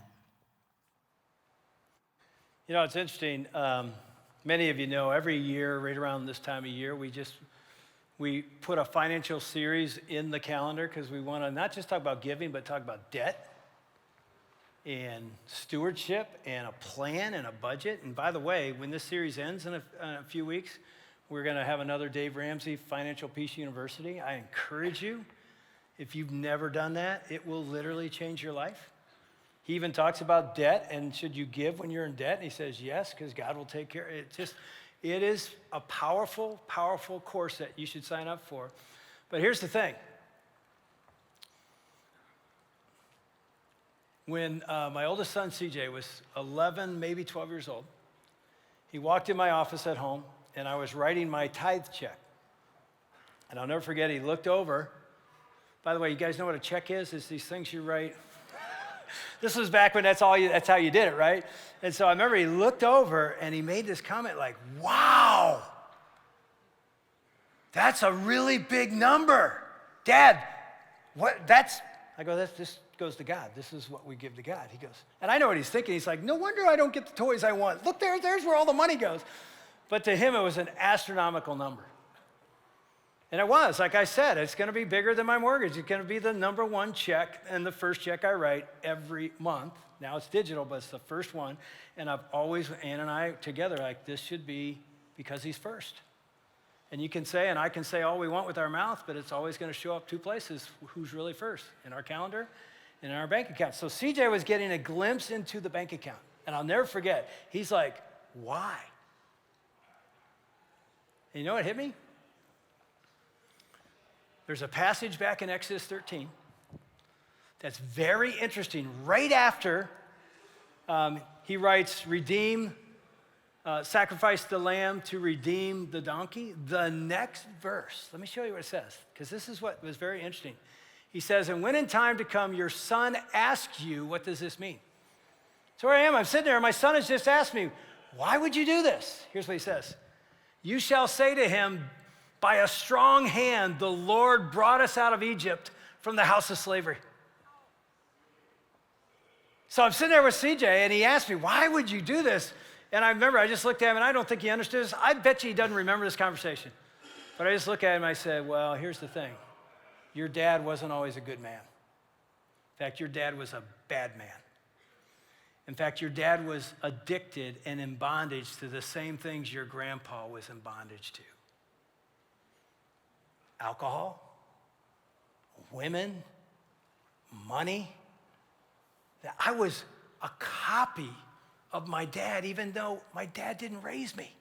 You know, it's interesting. Many of you know every year, right around this time of year, we put a financial series in the calendar because we want to not just talk about giving, but talk about debt and stewardship and a plan and a budget. And by the way, when this series ends in a few weeks, we're going to have another Dave Ramsey Financial Peace University. I encourage you, if you've never done that, it will literally change your life. He even talks about debt, and should you give when you're in debt? And he says yes, because God will take care of it. It is a powerful, powerful course that you should sign up for. But here's the thing. When my oldest son, CJ, was 11, maybe 12 years old, he walked in my office at home, and I was writing my tithe check. And I'll never forget, he looked over. By the way, you guys know what a check is? It's these things you write. This was back when that's how you did it, right? And so I remember he looked over and he made this comment like, wow, that's a really big number. Dad, I go, this goes to God. This is what we give to God. He goes, and I know what he's thinking. He's like, no wonder I don't get the toys I want. Look, there's where all the money goes. But to him, it was an astronomical number. And it was, like I said, it's going to be bigger than my mortgage. It's going to be the number one check and the first check I write every month. Now it's digital, but it's the first one. And I've always, Ann and I together, like, this should be because he's first. And you can say, and I can say all we want with our mouth, but it's always going to show up 2 places, who's really first, in our calendar and in our bank account. So CJ was getting a glimpse into the bank account. And I'll never forget, he's like, why? And you know what hit me? There's a passage back in Exodus 13 that's very interesting. Right after he writes, redeem sacrificed the lamb to redeem the donkey. The next verse, let me show you what it says, because this is what was very interesting. He says, and when in time to come your son asks you, what does this mean? So here I am, I'm sitting there, and my son has just asked me, why would you do this? Here's what he says. You shall say to him, by a strong hand, the Lord brought us out of Egypt from the house of slavery. So I'm sitting there with CJ, and he asked me, why would you do this? And I remember, I just looked at him, and I don't think he understood this. I bet you he doesn't remember this conversation. But I just looked at him, and I said, well, here's the thing. Your dad wasn't always a good man. In fact, your dad was a bad man. In fact, your dad was addicted and in bondage to the same things your grandpa was in bondage to. Alcohol, women, money. I was a copy of my dad, even though my dad didn't raise me.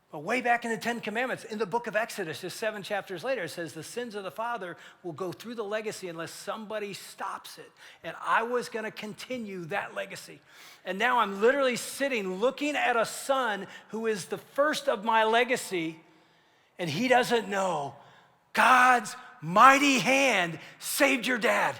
But way back in the 10 Commandments, in the book of Exodus, just 7 chapters later, it says the sins of the father will go through the legacy unless somebody stops it. And I was going to continue that legacy. And now I'm literally sitting looking at a son who is the first of my legacy, and he doesn't know God's mighty hand saved your dad.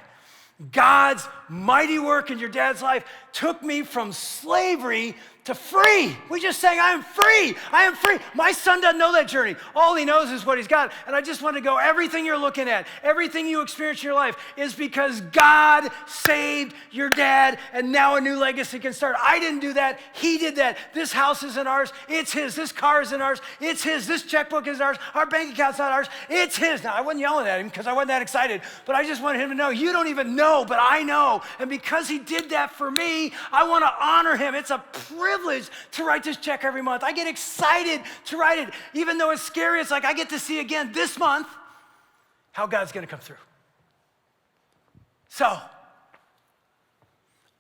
God's mighty work in your dad's life took me from slavery to free. We just sang, I am free. I am free. My son doesn't know that journey. All he knows is what he's got. And I just want to go, everything you're looking at, everything you experience in your life is because God saved your dad, and now a new legacy can start. I didn't do that. He did that. This house isn't ours. It's his. This car isn't ours. It's his. This checkbook isn't ours. Our bank account's not ours. It's his. Now, I wasn't yelling at him because I wasn't that excited, but I just wanted him to know, you don't even know, but I know. And because he did that for me, I want to honor him. It's a privilege to write this check every month. I get excited to write it. Even though it's scary, it's like I get to see again this month how God's going to come through. So,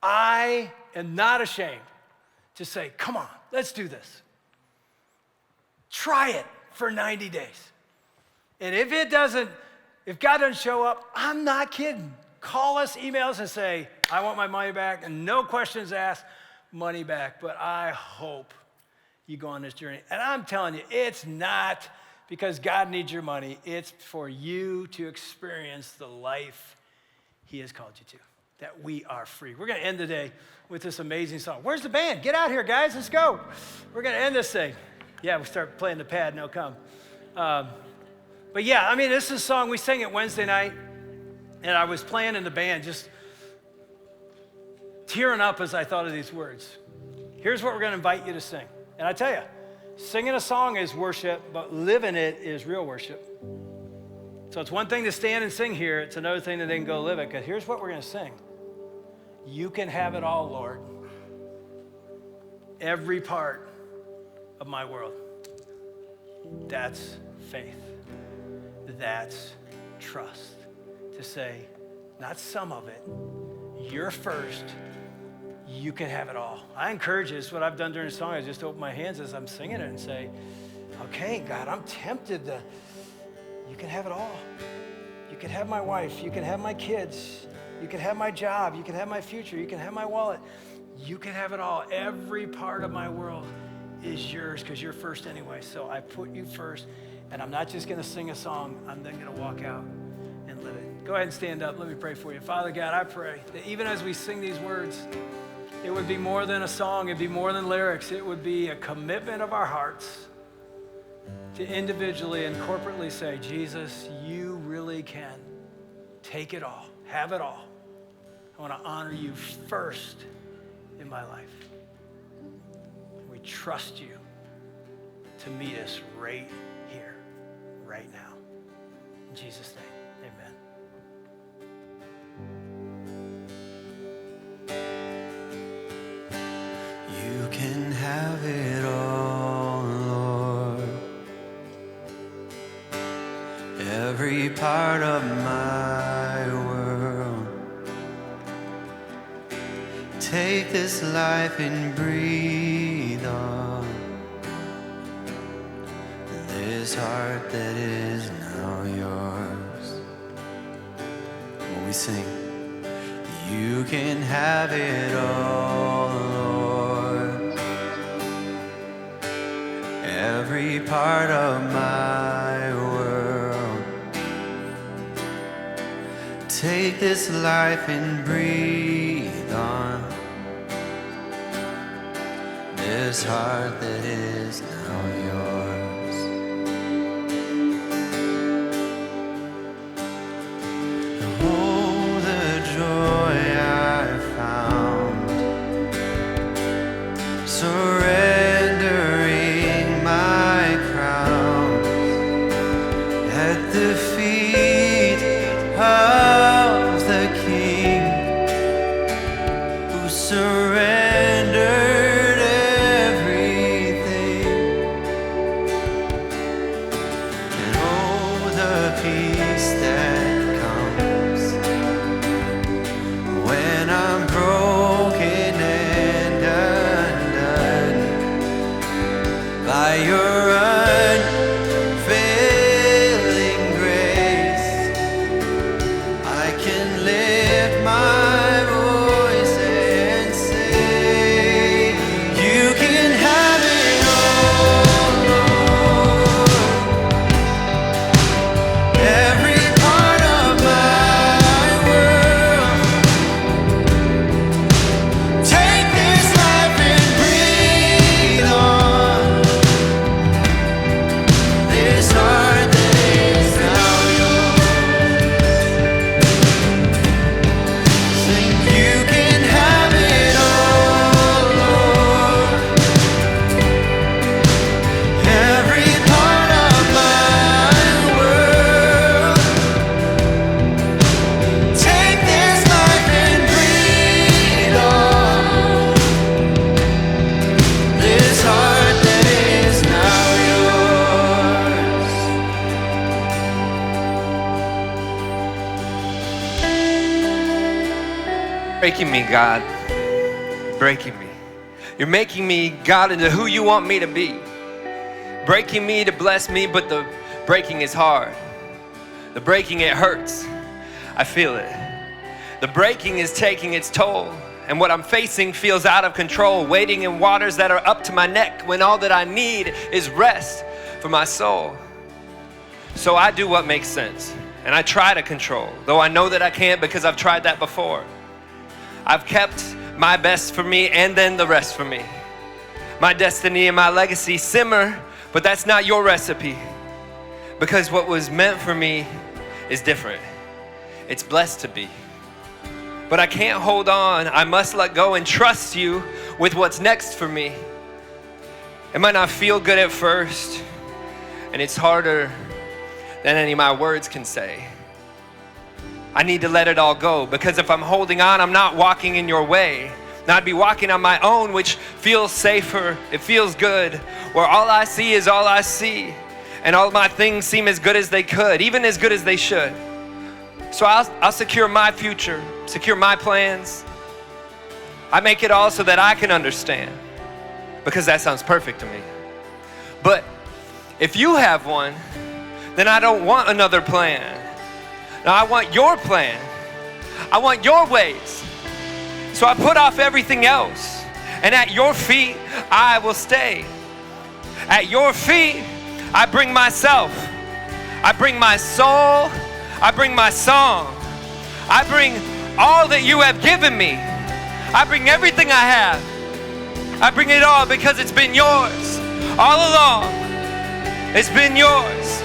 I am not ashamed to say, come on, let's do this. Try it for 90 days. And if God doesn't show up, I'm not kidding. Call us, email us, and say, I want my money back, and no questions asked, money back. But I hope you go on this journey. And I'm telling you, it's not because God needs your money. It's for you to experience the life he has called you to, that we are free. We're going to end the day with this amazing song. Where's the band? Get out here, guys. Let's go. We're going to end this thing. Yeah, we start playing the pad, and they'll come. But yeah, I mean, this is a song. We sang it Wednesday night, and I was playing in the band, just tearing up as I thought of these words. Here's what we're going to invite you to sing. And I tell you, singing a song is worship, but living it is real worship. So it's one thing to stand and sing here. It's another thing to then go live it, because here's what we're going to sing. You can have it all, Lord. Every part of my world. That's faith. That's trust. To say, not some of it. You're first. You can have it all. I encourage you. This is what I've done during the song. I just open my hands as I'm singing it and say, okay, God, I'm tempted to, you can have it all. You can have my wife. You can have my kids. You can have my job. You can have my future. You can have my wallet. You can have it all. Every part of my world is yours because you're first anyway. So I put you first, and I'm not just going to sing a song. I'm then going to walk out and live it. Go ahead and stand up. Let me pray for you. Father God, I pray that even as we sing these words, it would be more than a song. It'd be more than lyrics. It would be a commitment of our hearts to individually and corporately say, Jesus, you really can take it all, have it all. I want to honor you first in my life. We trust you to meet us right here, right now. In Jesus' name, amen. You can have it all, Lord. Every part of my world. Take this life and breathe on this heart that is now yours. When we sing, you can have it all, Lord. part of my world. Take this life and breathe on this heart that is now yours. Oh, the joy I found surrendering my crown at the feet of the King who surrendered everything. And oh, the peace that comes when I'm broken and undone by your unfailing grace. I can lift my voice and say, you can have it all, Lord. Every part of my world. Take this life and breathe on this heart that is now yours. Sing, you can have it all, Lord. Every part of my world. Take this life and breathe on this heart that is now yours. Breaking me, God. Breaking me. You're making me, God, into who you want me to be. Breaking me to bless me, but the breaking is hard. The breaking, it hurts. I feel it. The breaking is taking its toll, and what I'm facing feels out of control, wading in waters that are up to my neck when all that I need is rest for my soul. So I do what makes sense, and I try to control, though I know that I can't because I've tried that before. I've kept my best for me and then the rest for me. My destiny and my legacy simmer, but that's not your recipe, because what was meant for me is different. It's blessed to be. But I can't hold on. I must let go and trust you with what's next for me. It might not feel good at first, and it's harder than any of my words can say. I need to let it all go, because if I'm holding on, I'm not walking in your way. And I'd be walking on my own, which feels safer, it feels good, where all I see is all I see, and all my things seem as good as they could, even as good as they should. So I'll secure my future, secure my plans. I make it all so that I can understand, because that sounds perfect to me. But if you have one, then I don't want another plan. Now I want your plan. I want your ways. So I put off everything else, and at your feet I will stay. At your feet I bring myself. I bring my soul. I bring my song. I bring all that you have given me. I bring everything I have. I bring it all because it's been yours all along. It's been yours.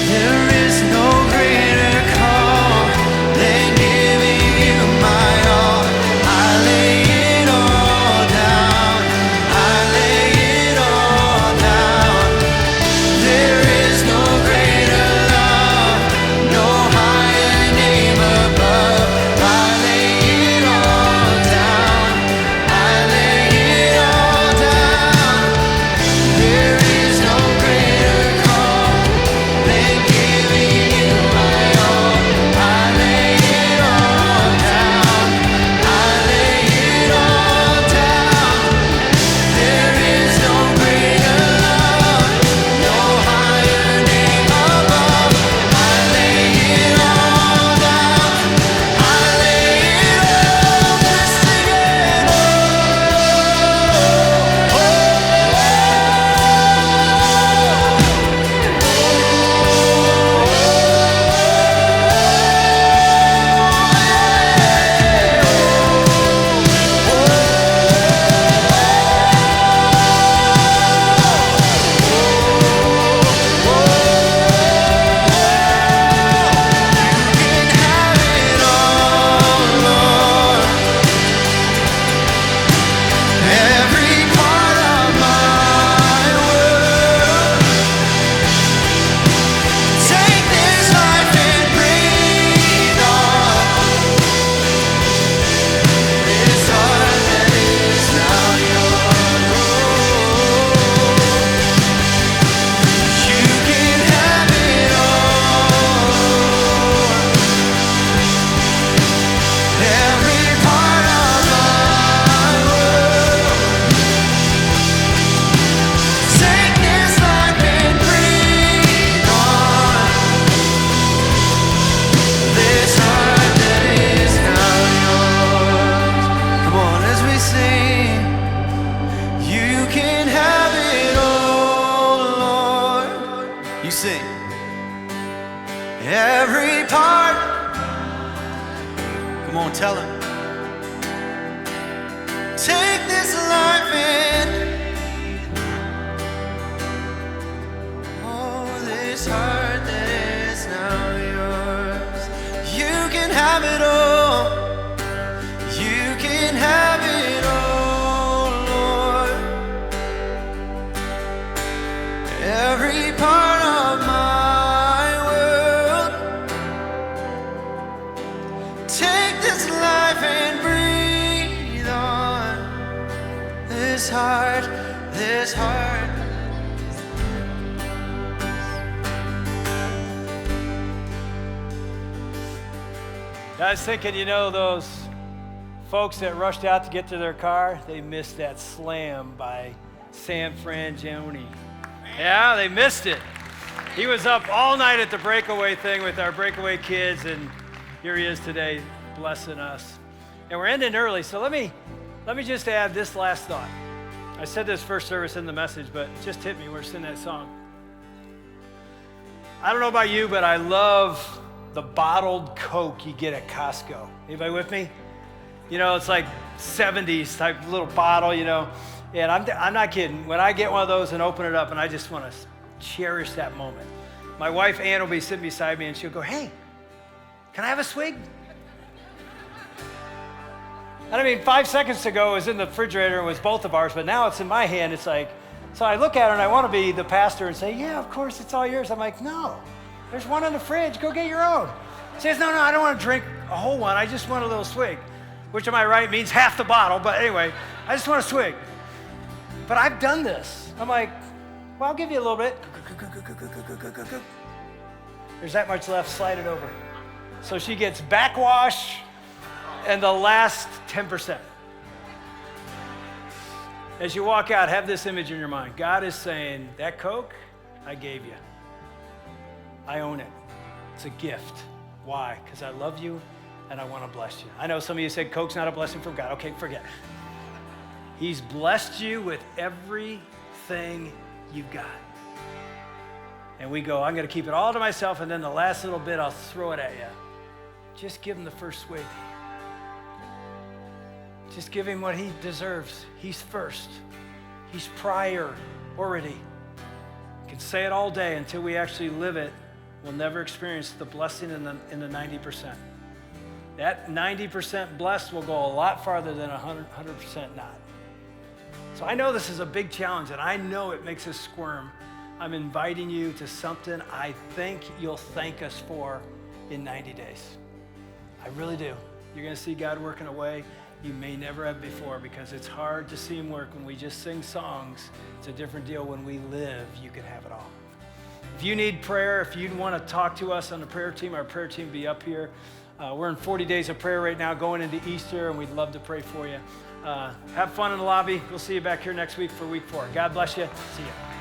There is no greater call than giving you my all. I lay it all down. I lay it all down. There is no greater love, no higher name above. I lay it all down. I lay it all down. There Come on, tell him. Take this life and this heart that is now yours. You can have it all. You can have it all, Lord. Every part of my world. Take this life and breathe on this heart, this heart. I was thinking, you know, those folks that rushed out to get to their car, they missed that slam by San Frangione. Yeah, they missed it. He was up all night at the breakaway thing with our breakaway kids, and here he is today blessing us. And we're ending early, so let me just add this last thought. I said this first service in the message, but it just hit me. We're singing that song. I don't know about you, but I love the bottled Coke you get at Costco. Anybody with me? You know, it's like 70s type little bottle, you know. And I'm not kidding. When I get one of those and open it up, and I just want to cherish that moment. My wife, Ann, will be sitting beside me, and she'll go, hey, can I have a swig? And I mean, 5 seconds ago, it was in the refrigerator, and it was both of ours, but now it's in my hand. It's like, so I look at her, and I want to be the pastor and say, yeah, of course, it's all yours. I'm like, no. There's one in the fridge. Go get your own. She says, no, I don't want to drink a whole one. I just want a little swig, which, am I right, means half the bottle. But anyway, I just want a swig. But I've done this. I'm like, well, I'll give you a little bit. There's that much left. Slide it over. So she gets backwash and the last 10%. As you walk out, have this image in your mind. God is saying, that Coke, I gave you. I own it. It's a gift. Why? Because I love you and I want to bless you. I know some of you said Coke's not a blessing from God. Okay, forget it. He's blessed you with everything you've got. And we go, I'm going to keep it all to myself, and then the last little bit, I'll throw it at you. Just give him the first swig. Just give him what he deserves. He's first. He's priority. You can say it all day until we actually live it. We'll never experience the blessing in the 90%. That 90% blessed will go a lot farther than 100% not. So I know this is a big challenge, and I know it makes us squirm. I'm inviting you to something I think you'll thank us for in 90 days. I really do. You're going to see God work in a way you may never have before, because it's hard to see him work when we just sing songs. It's a different deal when we live. You can have it all. If you need prayer, if you want to talk to us on the prayer team, our prayer team will be up here. We're in 40 days of prayer right now, going into Easter, and we'd love to pray for you. Have fun in the lobby. We'll see you back here next week for week 4. God bless you. See you.